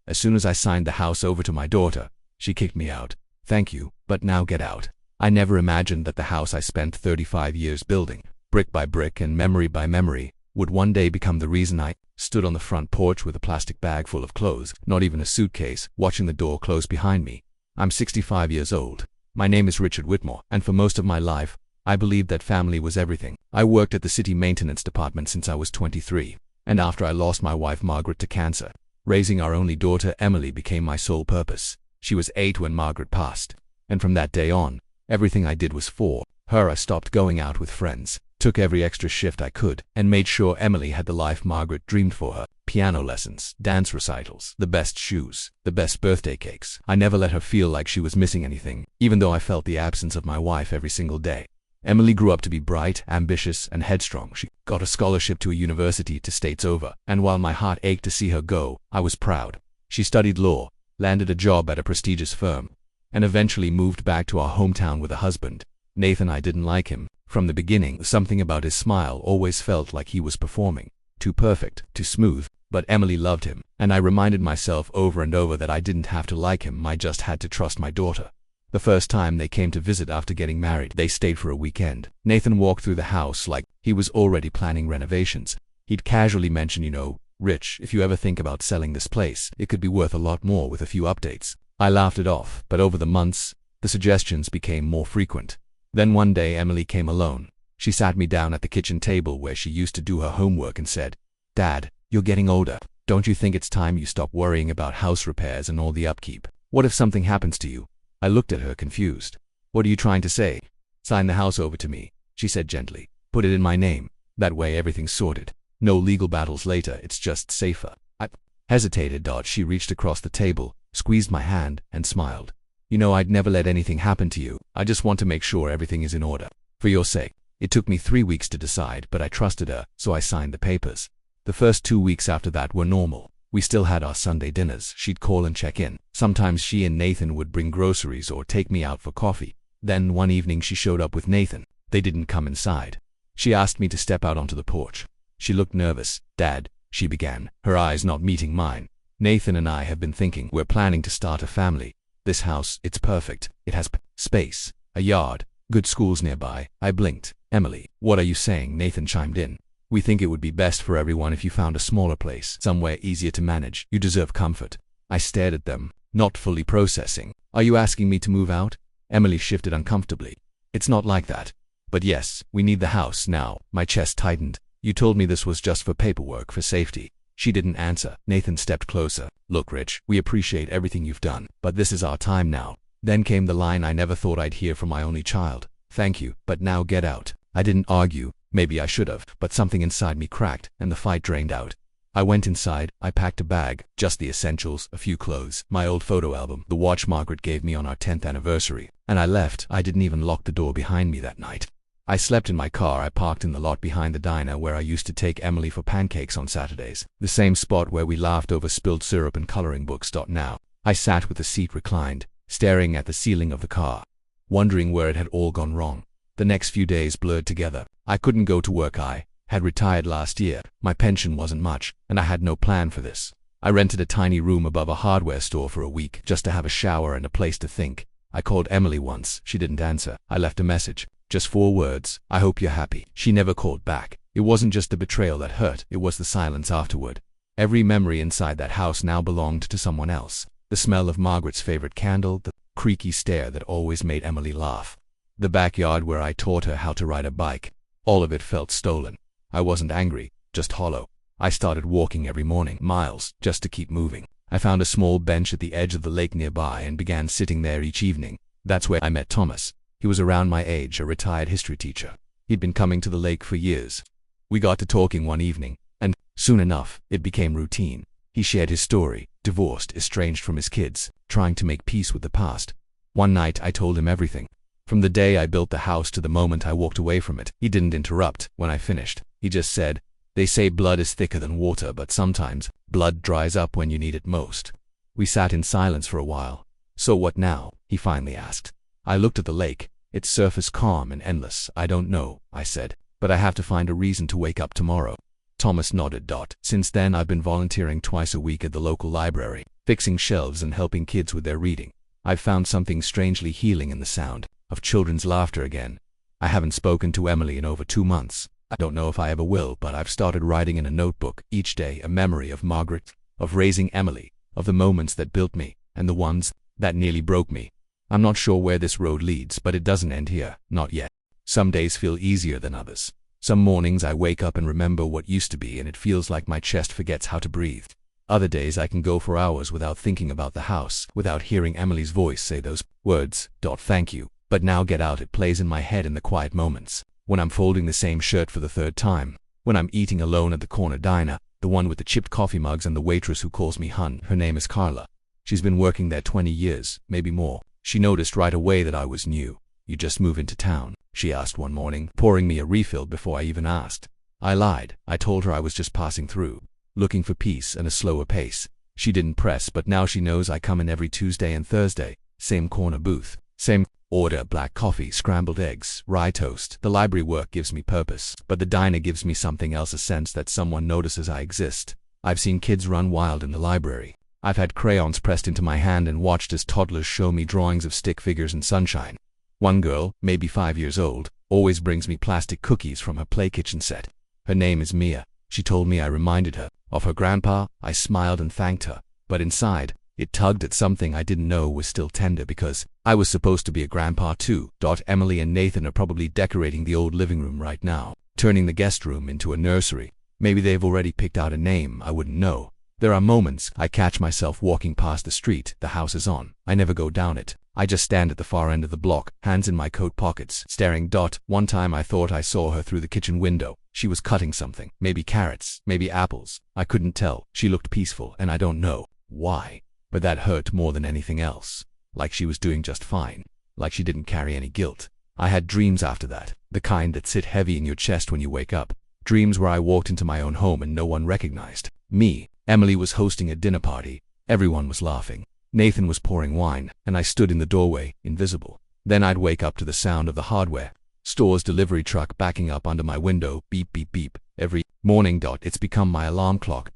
As soon as I signed the house over to my daughter, she kicked me out. Thank you, but now get out. I never imagined that the house I spent 35 years building, brick by brick and memory by memory, would one day become the reason I stood on the front porch with a plastic bag full of clothes, not even a suitcase, watching the door close behind me. I'm 65 years old. My name is Richard Whitmore, and for most of my life, I believed that family was everything. I worked at the city maintenance department since I was 23, and after I lost my wife Margaret to cancer, raising our only daughter Emily became my sole purpose. She was 8 when Margaret passed, and from that day on, everything I did was for her. I stopped going out with friends, took every extra shift I could, and made sure Emily had the life Margaret dreamed for her. Piano lessons, dance recitals, the best shoes, the best birthday cakes. I never let her feel like she was missing anything, even though I felt the absence of my wife every single day. Emily grew up to be bright, ambitious, and headstrong. She got a scholarship to a university to states over, and while my heart ached to see her go, I was proud. She studied law, landed a job at a prestigious firm, and eventually moved back to our hometown with a husband. Nathan, I didn't like him. From the beginning, something about his smile always felt like he was performing. Too perfect, too smooth. But Emily loved him, and I reminded myself over and over that I didn't have to like him, I just had to trust my daughter. The first time they came to visit after getting married, they stayed for a weekend. Nathan walked through the house like he was already planning renovations. He'd casually mention, Rich, if you ever think about selling this place, it could be worth a lot more with a few updates. I laughed it off, but over the months, the suggestions became more frequent. Then one day Emily came alone. She sat me down at the kitchen table where she used to do her homework and said, "Dad, you're getting older. Don't you think it's time you stop worrying about house repairs and all the upkeep? What if something happens to you?" I looked at her confused. "What are you trying to say?" "Sign the house over to me," she said gently. "Put it in my name. That way everything's sorted. No legal battles later, it's just safer." I hesitated. She reached across the table, squeezed my hand, and smiled. "I'd never let anything happen to you. I just want to make sure everything is in order. For your sake." It took me 3 weeks to decide, but I trusted her, so I signed the papers. The first 2 weeks after that were normal. We still had our Sunday dinners. She'd call and check in. Sometimes she and Nathan would bring groceries or take me out for coffee. Then one evening she showed up with Nathan. They didn't come inside. She asked me to step out onto the porch. She looked nervous. "Dad," she began, her eyes not meeting mine. "Nathan and I have been thinking. We're planning to start a family. This house, it's perfect. It has space, a yard, good schools nearby." I blinked. "Emily, what are you saying?" Nathan chimed in. "We think it would be best for everyone if you found a smaller place, somewhere easier to manage. You deserve comfort." I stared at them, not fully processing. "Are you asking me to move out?" Emily shifted uncomfortably. "It's not like that. But yes, we need the house now." My chest tightened. "You told me this was just for paperwork, for safety." She didn't answer. Nathan stepped closer. "Look, Rich, we appreciate everything you've done, but this is our time now." Then came the line I never thought I'd hear from my only child. "Thank you, but now get out." I didn't argue. Maybe I should have, but something inside me cracked, and the fight drained out. I went inside. I packed a bag, just the essentials, a few clothes, my old photo album, the watch Margaret gave me on our 10th anniversary, and I left. I didn't even lock the door behind me that night. I slept in my car. I parked in the lot behind the diner where I used to take Emily for pancakes on Saturdays, the same spot where we laughed over spilled syrup and coloring books. Now, I sat with the seat reclined, staring at the ceiling of the car, wondering where it had all gone wrong. The next few days blurred together. I couldn't go to work. I had retired last year. My pension wasn't much, and I had no plan for this. I rented a tiny room above a hardware store for a week, just to have a shower and a place to think. I called Emily once. She didn't answer. I left a message. Just 4 words. "I hope you're happy." She never called back. It wasn't just the betrayal that hurt, it was the silence afterward. Every memory inside that house now belonged to someone else. The smell of Margaret's favorite candle, the creaky stair that always made Emily laugh, the backyard where I taught her how to ride a bike. All of it felt stolen. I wasn't angry, just hollow. I started walking every morning, miles, just to keep moving. I found a small bench at the edge of the lake nearby and began sitting there each evening. That's where I met Thomas. He was around my age, a retired history teacher. He'd been coming to the lake for years. We got to talking one evening, and soon enough, it became routine. He shared his story, divorced, estranged from his kids, trying to make peace with the past. One night, I told him everything. From the day I built the house to the moment I walked away from it. He didn't interrupt. When I finished, he just said, "They say blood is thicker than water, but sometimes blood dries up when you need it most." We sat in silence for a while. "So what now?" he finally asked. I looked at the lake, its surface calm and endless. "I don't know," I said, "but I have to find a reason to wake up tomorrow." Thomas nodded. Since then I've been volunteering twice a week at the local library, fixing shelves and helping kids with their reading. I've found something strangely healing in the sound of children's laughter again. I haven't spoken to Emily in over 2 months. I don't know if I ever will, but I've started writing in a notebook each day a memory of Margaret, of raising Emily, of the moments that built me, and the ones that nearly broke me. I'm not sure where this road leads, but it doesn't end here, not yet. Some days feel easier than others. Some mornings I wake up and remember what used to be and it feels like my chest forgets how to breathe. Other days I can go for hours without thinking about the house, without hearing Emily's voice say those words, "Thank you." But now get out, it plays in my head in the quiet moments. When I'm folding the same shirt for the 3rd time. When I'm eating alone at the corner diner, the one with the chipped coffee mugs and the waitress who calls me hun. Her name is Carla. She's been working there 20 years, maybe more. She noticed right away that I was new. "You just moved into town?" she asked one morning, pouring me a refill before I even asked. I lied. I told her I was just passing through, looking for peace and a slower pace. She didn't press, but now she knows I come in every Tuesday and Thursday. Same corner booth. Same order: black coffee, scrambled eggs, rye toast. The library work gives me purpose, but the diner gives me something else, a sense that someone notices I exist. I've seen kids run wild in the library. I've had crayons pressed into my hand and watched as toddlers show me drawings of stick figures and sunshine. One girl, maybe 5 years old, always brings me plastic cookies from her play kitchen set. Her name is Mia. She told me I reminded her of her grandpa. I smiled and thanked her, but inside, it tugged at something I didn't know was still tender, because I was supposed to be a grandpa too. Emily and Nathan are probably decorating the old living room right now, turning the guest room into a nursery. Maybe they've already picked out a name, I wouldn't know. There are moments I catch myself walking past the street the house is on. I never go down it. I just stand at the far end of the block, hands in my coat pockets, staring. One time I thought I saw her through the kitchen window. She was cutting something, maybe carrots, maybe apples. I couldn't tell. She looked peaceful, and I don't know why. But that hurt more than anything else. Like she was doing just fine. Like she didn't carry any guilt. I had dreams after that, the kind that sit heavy in your chest when you wake up. Dreams where I walked into my own home and no one recognized me. Emily was hosting a dinner party. Everyone was laughing. Nathan was pouring wine, and I stood in the doorway, invisible. Then I'd wake up to the sound of the hardware store's delivery truck backing up under my window, beep, beep, beep, every morning. It's become my alarm clock.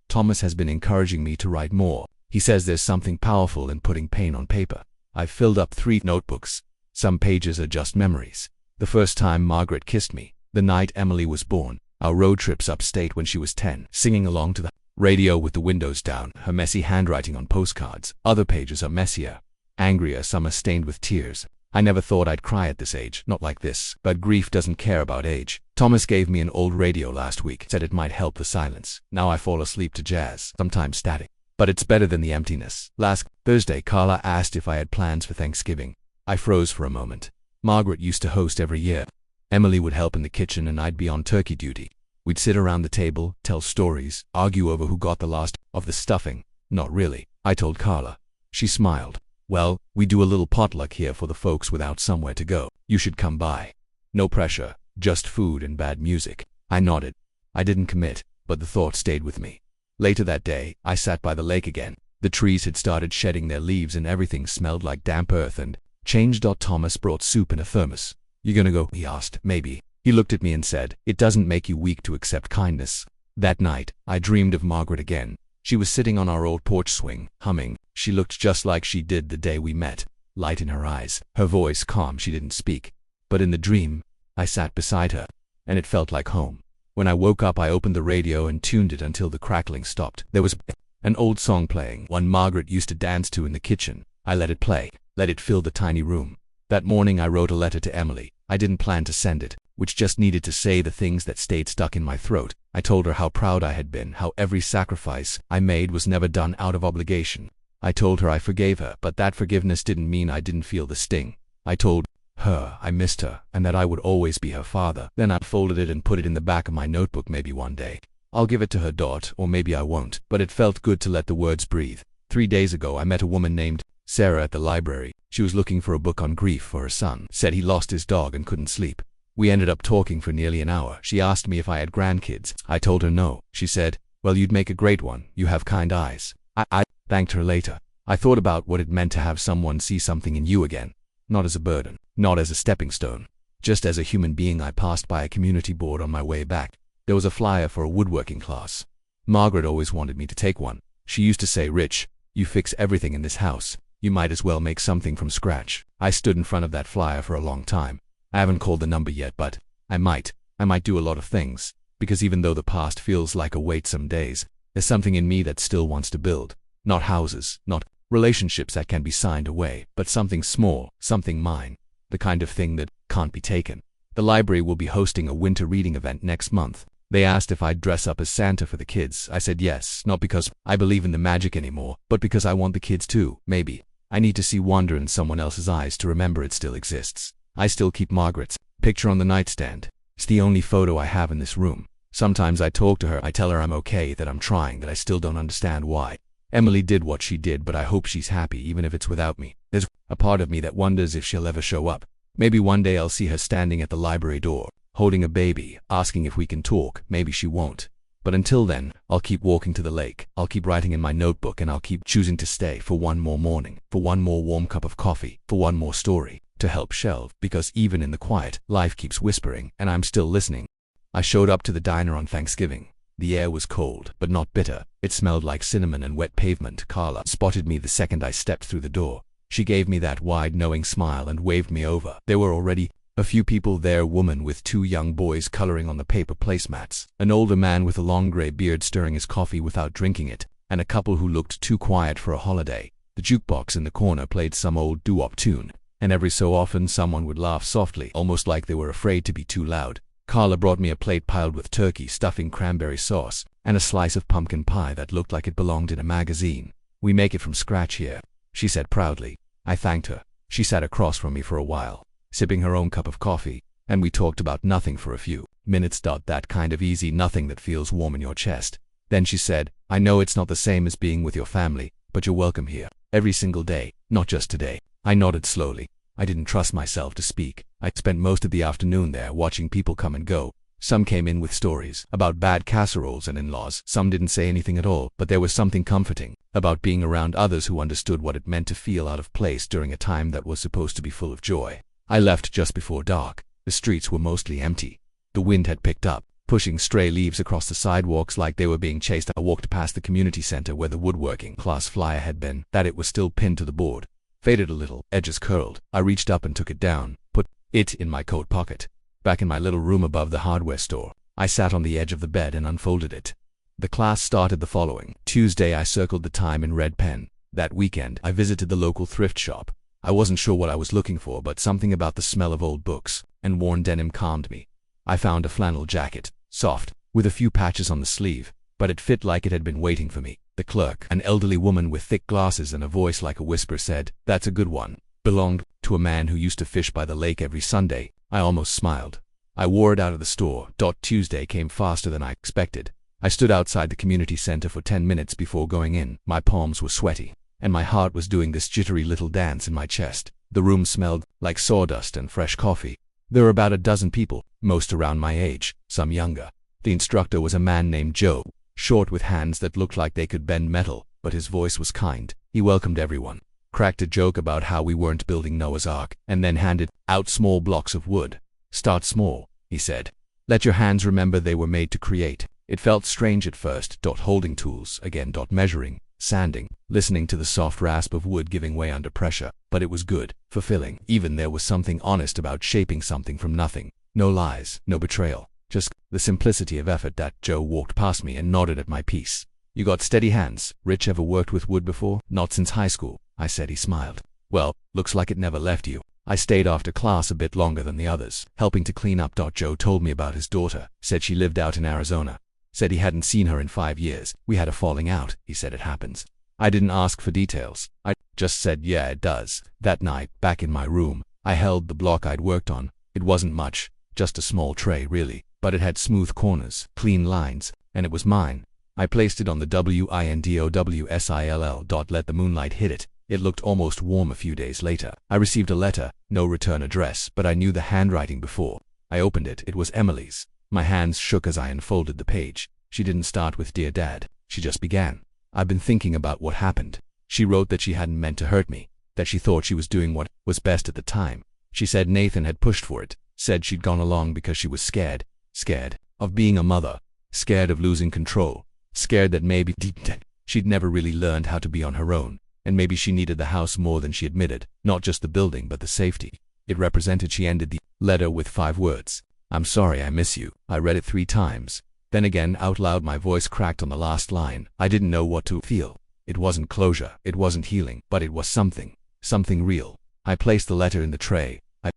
Thomas has been encouraging me to write more. He says there's something powerful in putting pain on paper. I've filled up 3 notebooks. Some pages are just memories. The first time Margaret kissed me, the night Emily was born, our road trips upstate when she was 10, singing along to the radio with the windows down, her messy handwriting on postcards. Other pages are messier, angrier, some are stained with tears. I never thought I'd cry at this age, not like this, but grief doesn't care about age. Thomas gave me an old radio last week, said it might help the silence. Now I fall asleep to jazz, sometimes static, but it's better than the emptiness. Last Thursday, Carla asked if I had plans for Thanksgiving. I froze for a moment. Margaret used to host every year. Emily would help in the kitchen and I'd be on turkey duty. We'd sit around the table, tell stories, argue over who got the last of the stuffing. Not really, I told Carla. She smiled. Well, we do a little potluck here for the folks without somewhere to go. You should come by. No pressure, just food and bad music. I nodded. I didn't commit, but the thought stayed with me. Later that day, I sat by the lake again. The trees had started shedding their leaves and everything smelled like damp earth and change. Thomas brought soup in a thermos. You gonna go? He asked. Maybe. He looked at me and said, it doesn't make you weak to accept kindness. That night, I dreamed of Margaret again. She was sitting on our old porch swing, humming. She looked just like she did the day we met. Light in her eyes, her voice calm. She didn't speak. But in the dream, I sat beside her, and it felt like home. When I woke up, I opened the radio and tuned it until the crackling stopped. There was an old song playing, one Margaret used to dance to in the kitchen. I let it play, let it fill the tiny room. That morning I wrote a letter to Emily. I didn't plan to send it, which just needed to say the things that stayed stuck in my throat. I told her how proud I had been, how every sacrifice I made was never done out of obligation. I told her I forgave her, but that forgiveness didn't mean I didn't feel the sting. I told her I missed her, and that I would always be her father. Then I folded it and put it in the back of my notebook. Maybe one day I'll give it to her, or maybe I won't, but it felt good to let the words breathe. 3 days ago I met a woman named Sarah at the library. She was looking for a book on grief for her son. Said he lost his dog and couldn't sleep. We ended up talking for nearly an hour. She asked me if I had grandkids. I told her no. She said, well, you'd make a great one. You have kind eyes. I thanked her later. I thought about what it meant to have someone see something in you again. Not as a burden, not as a stepping stone, just as a human being. I passed by a community board on my way back. There was a flyer for a woodworking class. Margaret always wanted me to take one. She used to say, "Rich, you fix everything in this house. You might as well make something from scratch." I stood in front of that flyer for a long time. I haven't called the number yet, but I might do a lot of things. Because even though the past feels like a weight some days, there's something in me that still wants to build. Not houses, not relationships that can be signed away, but something small, something mine. The kind of thing that can't be taken. The library will be hosting a winter reading event next month. They asked if I'd dress up as Santa for the kids. I said yes, not because I believe in the magic anymore, but because I want the kids to, maybe. I need to see wonder in someone else's eyes to remember it still exists. I still keep Margaret's picture on the nightstand. It's the only photo I have in this room. Sometimes I talk to her, I tell her I'm okay, that I'm trying, that I still don't understand why. Emily did what she did, but I hope she's happy even if it's without me. There's a part of me that wonders if she'll ever show up. Maybe one day I'll see her standing at the library door, holding a baby, asking if we can talk. Maybe she won't. But until then, I'll keep walking to the lake, I'll keep writing in my notebook, and I'll keep choosing to stay for one more morning, for one more warm cup of coffee, for one more story, to help shelve, because even in the quiet, life keeps whispering, and I'm still listening. I showed up to the diner on Thanksgiving. The air was cold, but not bitter. It smelled like cinnamon and wet pavement. Carla spotted me the second I stepped through the door. She gave me that wide, knowing smile and waved me over. There were already a few people there, a woman with 2 young boys coloring on the paper placemats, an older man with a long gray beard stirring his coffee without drinking it, and a couple who looked too quiet for a holiday. The jukebox in the corner played some old doo-wop tune, and every so often someone would laugh softly, almost like they were afraid to be too loud. Carla brought me a plate piled with turkey, stuffing, cranberry sauce, and a slice of pumpkin pie that looked like it belonged in a magazine. "We make it from scratch here," she said proudly. I thanked her. She sat across from me for a while, sipping her own cup of coffee, and we talked about nothing for a few minutes. That kind of easy nothing that feels warm in your chest. Then she said, "I know it's not the same as being with your family, but you're welcome here, every single day, not just today." I nodded slowly. I didn't trust myself to speak. I spent most of the afternoon there watching people come and go. Some came in with stories about bad casseroles and in-laws. Some didn't say anything at all, but there was something comforting about being around others who understood what it meant to feel out of place during a time that was supposed to be full of joy. I left just before dark. The streets were mostly empty. The wind had picked up, pushing stray leaves across the sidewalks like they were being chased. I walked past the community center where the woodworking class flyer had been, that it was still pinned to the board. Faded a little, edges curled. I reached up and took it down, put it in my coat pocket. Back in my little room above the hardware store, I sat on the edge of the bed and unfolded it. The class started the following Tuesday. I circled the time in red pen. That weekend, I visited the local thrift shop. I wasn't sure what I was looking for, but something about the smell of old books and worn denim calmed me. I found a flannel jacket, soft, with a few patches on the sleeve, but it fit like it had been waiting for me. The clerk, an elderly woman with thick glasses and a voice like a whisper, said, "That's a good one. Belonged to a man who used to fish by the lake every Sunday." I almost smiled. I wore it out of the store. Tuesday came faster than I expected. I stood outside the community center for 10 minutes before going in. My palms were sweaty, and my heart was doing this jittery little dance in my chest. The room smelled like sawdust and fresh coffee. There were about a dozen people, most around my age, some younger. The instructor was a man named Joe, short with hands that looked like they could bend metal, but his voice was kind. He welcomed everyone, cracked a joke about how we weren't building Noah's Ark, and then handed out small blocks of wood. "Start small," he said. "Let your hands remember they were made to create." It felt strange at first, holding tools, again measuring, sanding, listening to the soft rasp of wood giving way under pressure, but it was good, fulfilling. Even there was something honest about shaping something from nothing. No lies, no betrayal, just the simplicity of effort. That Joe walked past me and nodded at my piece. "You got steady hands. Rich, ever worked with wood before?" "Not since high school," I said. He smiled. "Well, looks like it never left you." I stayed after class a bit longer than the others, helping to clean up. Joe told me about his daughter, said she lived out in Arizona, said he hadn't seen her in 5 years. "We had a falling out," he said. "It happens." I didn't ask for details. I just said, "Yeah, it does." That night, back in my room, I held the block I'd worked on. It wasn't much, just a small tray really, but it had smooth corners, clean lines, and it was mine. I placed it on the windowsill. Let the moonlight hit it. It looked almost warm. A few days later, I received a letter, no return address, but I knew the handwriting before. I opened it. It was Emily's. My hands shook as I unfolded the page. She didn't start with "Dear Dad." She just began, "I've been thinking about what happened." She wrote that she hadn't meant to hurt me, that she thought she was doing what was best at the time. She said Nathan had pushed for it, said she'd gone along because she was scared of being a mother, scared of losing control, scared that maybe she'd never really learned how to be on her own, and maybe she needed the house more than she admitted, not just the building but the safety it represented. She ended the letter with 5 words. I'm sorry, I miss you. I read it 3 times. Then again out loud my voice cracked on the last line. I didn't know what to feel. It wasn't closure, it wasn't healing, but it was something real. I placed the letter in the tray. I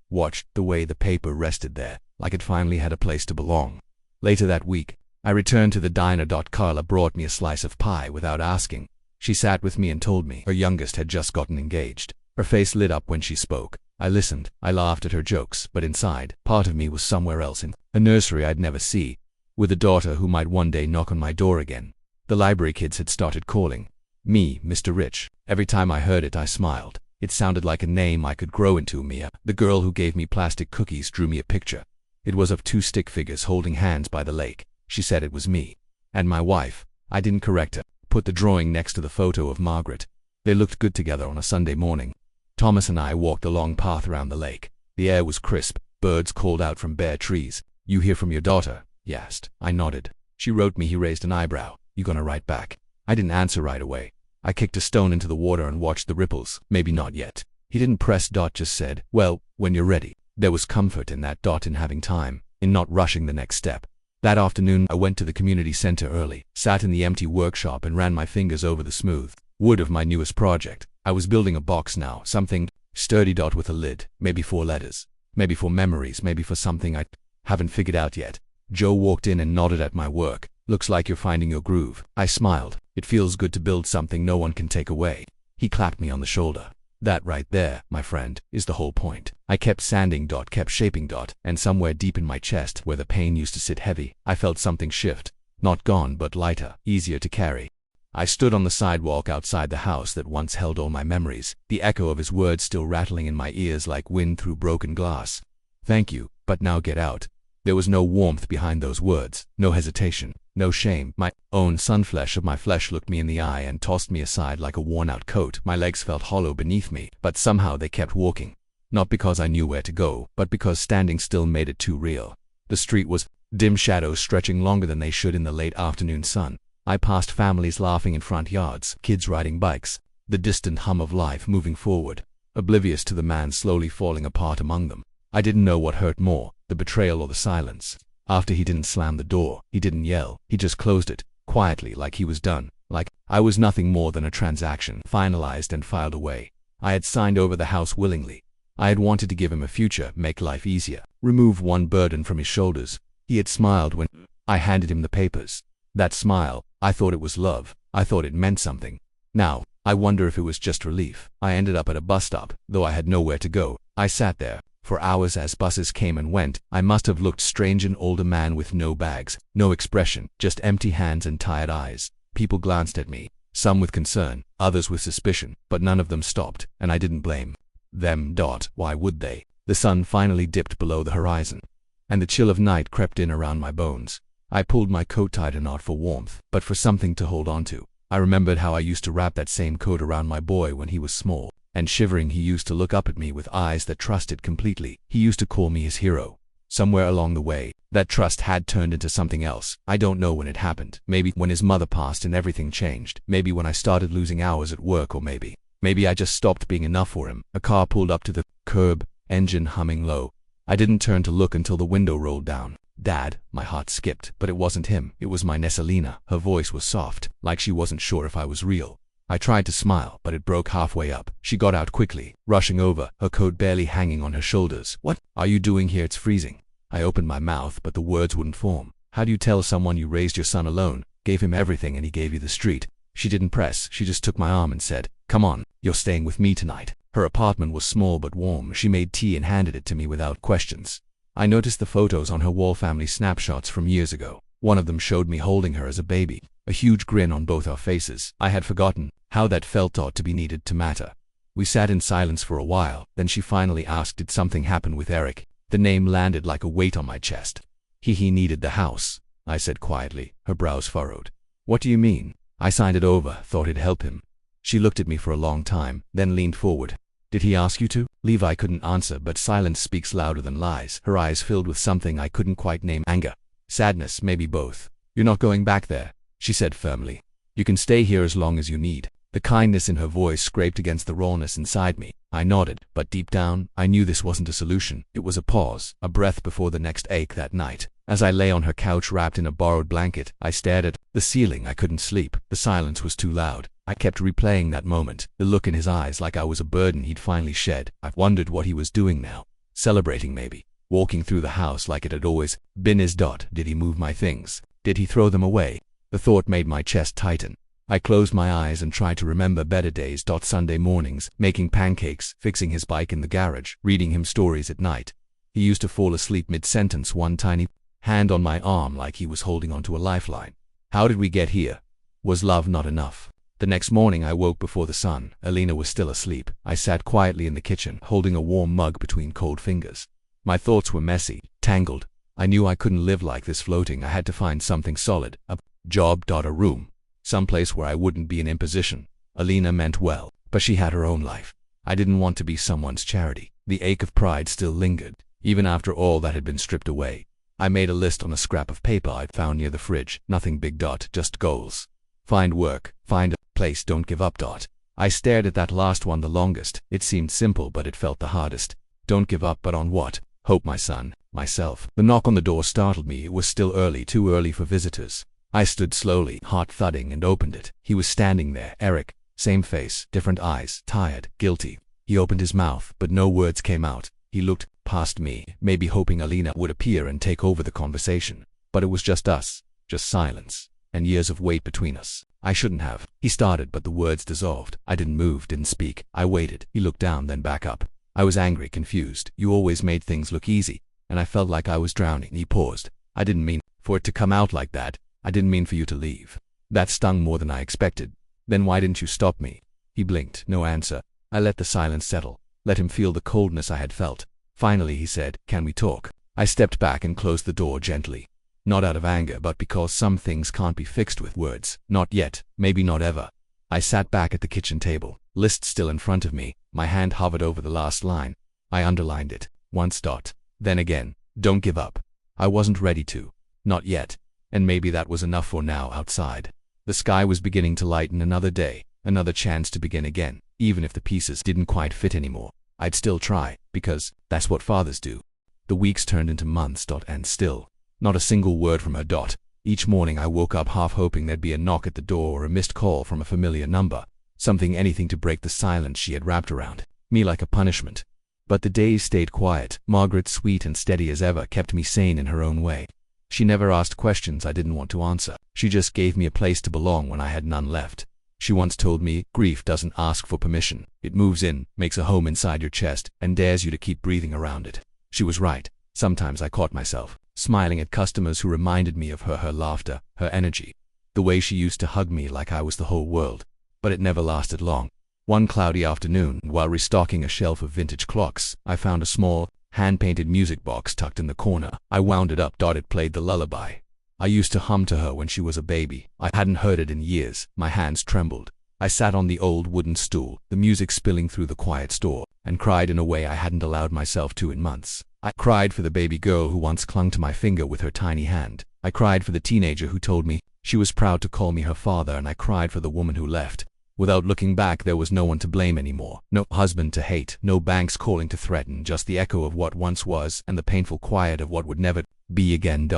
watched the way the paper rested there, like it finally had a place to belong. Later that week, I returned to the diner. Carla brought me a slice of pie without asking. She sat with me and told me her youngest had just gotten engaged. Her face lit up when she spoke. I listened. I laughed at her jokes, but inside, part of me was somewhere else, in a nursery I'd never see, with a daughter who might one day knock on my door again. The library kids had started calling me Mr. Rich. Every time I heard it, I smiled. It sounded like a name I could grow into. Mia, the girl who gave me plastic cookies, drew me a picture. It was of 2 stick figures holding hands by the lake. She said it was me and my wife. I didn't correct her. Put the drawing next to the photo of Margaret. They looked good together on a Sunday morning. Thomas and I walked the long path around the lake. The air was crisp. Birds called out from bare trees. You hear from your daughter? He asked. I nodded. She wrote me. He raised an eyebrow. You gonna write back? I didn't answer right away. I kicked a stone into the water and watched the ripples. Maybe not yet. He didn't press. Just said, well, when you're ready. There was comfort in that. In having time, in not rushing the next step. That afternoon, I went to the community center early, sat in the empty workshop and ran my fingers over the smooth wood of my newest project. I was building a box now, something sturdy. With a lid, maybe 4 letters, maybe for memories, maybe for something I haven't figured out yet. Joe walked in and nodded at my work. Looks like you're finding your groove. I smiled. It feels good to build something no one can take away. He clapped me on the shoulder. That right there, my friend, is the whole point. I kept sanding. Kept shaping. And somewhere deep in my chest, where the pain used to sit heavy, I felt something shift. Not gone, but lighter, easier to carry. I stood on the sidewalk outside the house that once held all my memories, the echo of his words still rattling in my ears like wind through broken glass. Thank you, but now get out. There was no warmth behind those words, no hesitation, no shame. My own sunflesh of my flesh looked me in the eye and tossed me aside like a worn-out coat. My legs felt hollow beneath me, but somehow they kept walking. Not because I knew where to go, but because standing still made it too real. The street was dim, shadows stretching longer than they should in the late afternoon sun. I passed families laughing in front yards, kids riding bikes, the distant hum of life moving forward, oblivious to the man slowly falling apart among them. I didn't know what hurt more, the betrayal or the silence. After he didn't slam the door, he didn't yell, he just closed it, quietly, like he was done, like I was nothing more than a transaction, finalized and filed away. I had signed over the house willingly. I had wanted to give him a future, make life easier, remove one burden from his shoulders. He had smiled when I handed him the papers. That smile, I thought it was love. I thought it meant something. Now, I wonder if it was just relief. I ended up at a bus stop, though I had nowhere to go. I sat there for hours as buses came and went. I must have looked strange, an older man with no bags, no expression, just empty hands and tired eyes. People glanced at me, some with concern, others with suspicion, but none of them stopped, and I didn't blame them. Why would they? The sun finally dipped below the horizon, and the chill of night crept in around my bones. I pulled my coat tighter, not for warmth, but for something to hold on to. I remembered how I used to wrap that same coat around my boy when he was small, and shivering he used to look up at me with eyes that trusted completely. He used to call me his hero. Somewhere along the way, that trust had turned into something else. I don't know when it happened. Maybe when his mother passed and everything changed. Maybe when I started losing hours at work, or maybe I just stopped being enough for him. A car pulled up to the curb, engine humming low. I didn't turn to look until the window rolled down. Dad, my heart skipped, but it wasn't him. It was my Nessalina. Her voice was soft, like she wasn't sure if I was real. I tried to smile, but it broke halfway up. She got out quickly, rushing over, her coat barely hanging on her shoulders. What are you doing here? It's freezing. I opened my mouth, but the words wouldn't form. How do you tell someone you raised your son alone, gave him everything, and he gave you the street? She didn't press. She just took my arm and said, "Come on, you're staying with me tonight." Her apartment was small but warm. She made tea and handed it to me without questions. I noticed the photos on her wall, family snapshots from years ago. One of them showed me holding her as a baby, a huge grin on both our faces. I had forgotten how that felt, ought to be needed to matter. We sat in silence for a while, then she finally asked, "Did something happen with Eric?" The name landed like a weight on my chest. He needed the house, I said quietly, her brows furrowed. "What do you mean?" "I signed it over, thought it'd help him." She looked at me for a long time, then leaned forward. "Did he ask you to?" Levi couldn't answer, but silence speaks louder than lies. Her eyes filled with something I couldn't quite name. Anger, Sadness, maybe both. You're not going back there, she said firmly. You can stay here as long as you need. The kindness in her voice scraped against the rawness inside me. I nodded, but deep down, I knew this wasn't a solution. It was a pause, a breath before the next ache that night. As I lay on her couch wrapped in a borrowed blanket, I stared at the ceiling. I couldn't sleep. The silence was too loud. I kept replaying that moment, the look in his eyes like I was a burden he'd finally shed. I wondered what he was doing now. Celebrating maybe. Walking through the house like it had always been his. Did he move my things? Did he throw them away? The thought made my chest tighten. I closed my eyes and tried to remember better days. Sunday mornings, making pancakes, fixing his bike in the garage, reading him stories at night. He used to fall asleep mid-sentence, one tiny hand on my arm like he was holding onto a lifeline. How did we get here? Was love not enough? The next morning I woke before the sun. Alina was still asleep. I sat quietly in the kitchen, holding a warm mug between cold fingers. My thoughts were messy, tangled. I knew I couldn't live like this floating. I had to find something solid. A job. A room. Someplace where I wouldn't be an imposition. Alina meant well, but she had her own life. I didn't want to be someone's charity. The ache of pride still lingered, even after all that had been stripped away. I made a list on a scrap of paper I'd found near the fridge. Nothing big. Just goals. Find work, find a place, don't give up. I stared at that last one the longest. It seemed simple, but it felt the hardest. Don't give up, but on what? Hope, my son, myself. The knock on the door startled me. It was still early, too early for visitors. I stood slowly, heart thudding, and opened it. He was standing there, Eric. Same face, different eyes, tired, guilty. He opened his mouth, but no words came out. He looked past me, maybe hoping Alina would appear and take over the conversation. But it was just us, just silence, and years of wait between us. I shouldn't have. He started, but the words dissolved. I didn't move, didn't speak. I waited. He looked down, then back up. I was angry, confused. You always made things look easy, and I felt like I was drowning. He paused. I didn't mean for it to come out like that. I didn't mean for you to leave. That stung more than I expected. Then why didn't you stop me? He blinked. No answer. I let the silence settle. Let him feel the coldness I had felt. Finally he said, "Can we talk?" I stepped back and closed the door gently. Not out of anger, but because some things can't be fixed with words. Not yet. Maybe not ever. I sat back at the kitchen table, list still in front of me. My hand hovered over the last line. I underlined it. Once. Then again. Don't give up. I wasn't ready to. Not yet. And maybe that was enough for now. Outside, the sky was beginning to lighten. Another day, another chance to begin again. Even if the pieces didn't quite fit anymore, I'd still try, because that's what fathers do. The weeks turned into months. And still, not a single word from her. Each morning I woke up half hoping there'd be a knock at the door or a missed call from a familiar number. Something, anything to break the silence she had wrapped around me like a punishment. But the days stayed quiet. Margaret, sweet and steady as ever, kept me sane in her own way. She never asked questions I didn't want to answer. She just gave me a place to belong when I had none left. She once told me, grief doesn't ask for permission. It moves in, makes a home inside your chest, and dares you to keep breathing around it. She was right. Sometimes I caught myself smiling at customers who reminded me of her laughter, her energy, the way she used to hug me like I was the whole world. But it never lasted long. One cloudy afternoon, while restocking a shelf of vintage clocks, I found a small, hand-painted music box tucked in the corner. I wound it up. It played the lullaby I used to hum to her when she was a baby. I hadn't heard it in years. My hands trembled. I sat on the old wooden stool, the music spilling through the quiet store, and cried in a way I hadn't allowed myself to in months. I cried for the baby girl who once clung to my finger with her tiny hand. I cried for the teenager who told me she was proud to call me her father, and I cried for the woman who left. Without looking back, there was no one to blame anymore. No husband to hate, no banks calling to threaten, just the echo of what once was and the painful quiet of what would never be again.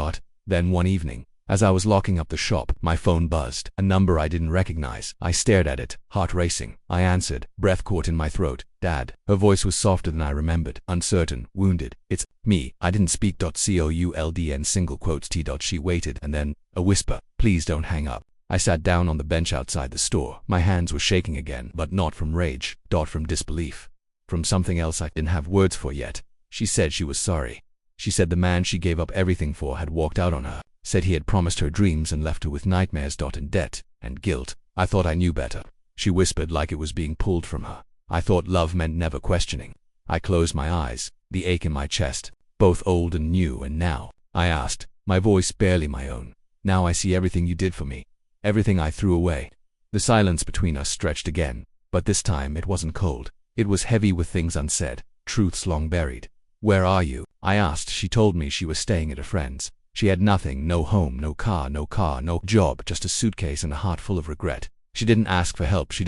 Then one evening, as I was locking up the shop, my phone buzzed. A number I didn't recognize. I stared at it, heart racing. I answered, breath caught in my throat. Dad. Her voice was softer than I remembered, uncertain, wounded. "It's me." I didn't speak. COULDN single quotes T. She waited, and then a whisper, "Please don't hang up." I sat down on the bench outside the store. My hands were shaking again, but not from rage. From disbelief. From something else I didn't have words for yet. She said she was sorry. She said the man she gave up everything for had walked out on her. Said he had promised her dreams and left her with nightmares. And debt. And guilt. I thought I knew better. She whispered like it was being pulled from her. I thought love meant never questioning. I closed my eyes, the ache in my chest, both old and new. "And now?" I asked, my voice barely my own. "Now I see everything you did for me. Everything I threw away." The silence between us stretched again, but this time it wasn't cold. It was heavy with things unsaid, truths long buried. "Where are you?" I asked. She told me she was staying at a friend's. She had nothing, no home, no car, no job, just a suitcase and a heart full of regret. She didn't ask for help, she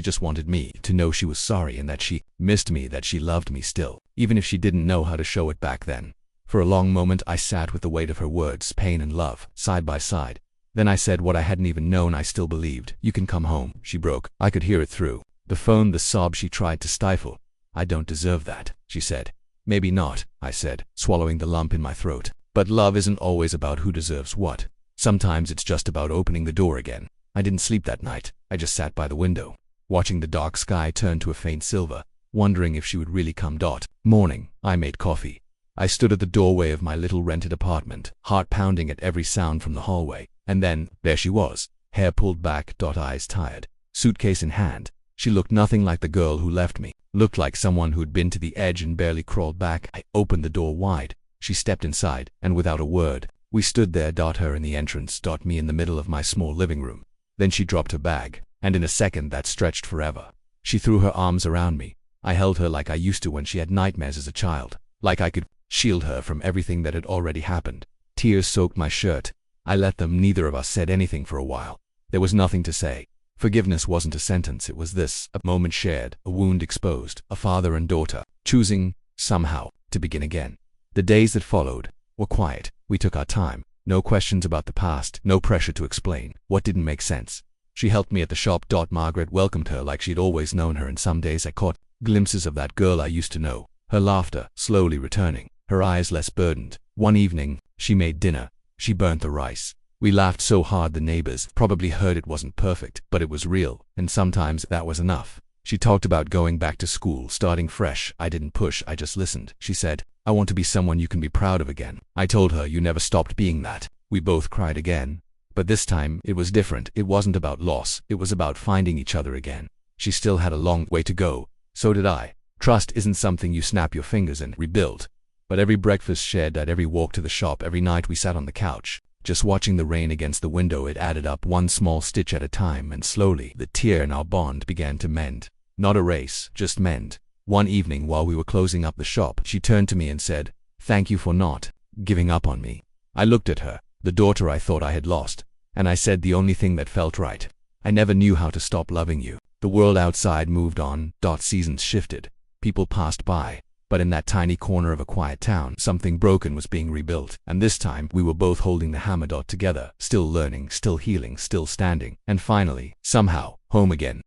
just wanted me to know she was sorry and that she missed me, that she loved me still, even if she didn't know how to show it back then. For a long moment I sat with the weight of her words, pain and love, side by side. Then I said what I hadn't even known I still believed. "You can come home." She broke. I could hear it through the phone, the sob she tried to stifle. "I don't deserve that," she said. "Maybe not," I said, swallowing the lump in my throat. "But love isn't always about who deserves what. Sometimes it's just about opening the door again." I didn't sleep that night. I just sat by the window, watching the dark sky turn to a faint silver, wondering if she would really come. Morning, I made coffee. I stood at the doorway of my little rented apartment, heart pounding at every sound from the hallway. And then, there she was, hair pulled back, eyes tired, suitcase in hand. She looked nothing like the girl who left me, looked like someone who'd been to the edge and barely crawled back. I opened the door wide. She stepped inside, and without a word, we stood there, her in the entrance, me in the middle of my small living room. Then she dropped her bag, and in a second that stretched forever. She threw her arms around me. I held her like I used to when she had nightmares as a child, like I could shield her from everything that had already happened. Tears soaked my shirt. I let them. Neither of us said anything for a while. There was nothing to say. Forgiveness wasn't a sentence, it was this, a moment shared, a wound exposed, a father and daughter, choosing, somehow, to begin again. The days that followed were quiet. We took our time. No questions about the past, no pressure to explain what didn't make sense. She helped me at the shop. Margaret welcomed her like she'd always known her, and some days I caught glimpses of that girl I used to know, her laughter slowly returning, her eyes less burdened. One evening, she made dinner. She burnt the rice. We laughed so hard the neighbors probably heard. It wasn't perfect, but it was real, and sometimes that was enough. She talked about going back to school, starting fresh. I didn't push, I just listened. She said, "I want to be someone you can be proud of again." I told her, "You never stopped being that." We both cried again. But this time, it was different. It wasn't about loss, it was about finding each other again. She still had a long way to go. So did I. Trust isn't something you snap your fingers and rebuild. But every breakfast shared, at every walk to the shop, every night we sat on the couch, just watching the rain against the window, it added up, one small stitch at a time, and slowly, the tear in our bond began to mend. Not erase, just mend. One evening while we were closing up the shop, she turned to me and said, "Thank you for not giving up on me." I looked at her, the daughter I thought I had lost, and I said the only thing that felt right. "I never knew how to stop loving you." The world outside moved on. Seasons shifted. People passed by. But in that tiny corner of a quiet town, something broken was being rebuilt. And this time, we were both holding the hammer. Together, still learning, still healing, still standing. And finally, somehow, home again.